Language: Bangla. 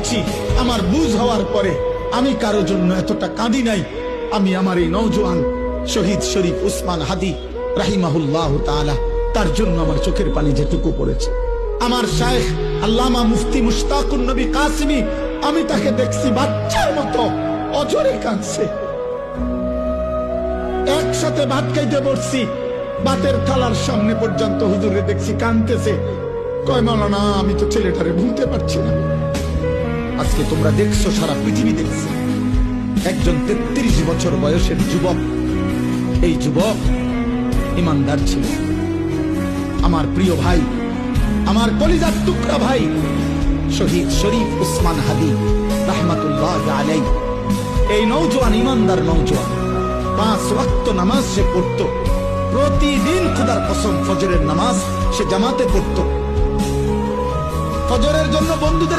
বলছি, আমার বুঝ হওয়ার পরে আমি কারো জন্য এতটা কাঁদি নাই। আমি আমার এই নওজোয়ান শহীদ শরীফ উসমান হাদি রাহিমাহুল্লাহ তাআলা, তার জন্য আমার চোখের পানি যেটুকু পড়েছে। আমার শায়েখ আল্লামা মুফতি মুশতাকুন নবী কাসিমি, আমি তাকে দেখছি বাচ্চার মতো অজরে কাঁদছে। একসাথে ভাত খাইতে বসছি, ভাতের থালার সামনে পর্যন্ত হুজুরে দেখছি কাঁদতেছে। কয় মাওলানা, আমি তো ছেলেটারে ভুলতে পারছি না। আজকে তোমরা দেখছো, সারা পৃথিবী দেখছে, একজন 33 বছর বয়সের যুবক। এই যুবক ইমানদার ছিল। আমার প্রিয় ভাই, আমার কলিজার টুকরা ভাই শহীদ শরীফ উসমান হাদি রাহমাতুল্লাহ আলাইহি, এই নওজোয়ান ইমানদার নওজোয়ান 5 ওয়াক্ত নামাজ সে পড়তো প্রতিদিন। খোদার কসম, ফজরের নামাজ সে জামাতে পড়তো। ফজরের জন্য বন্ধুদের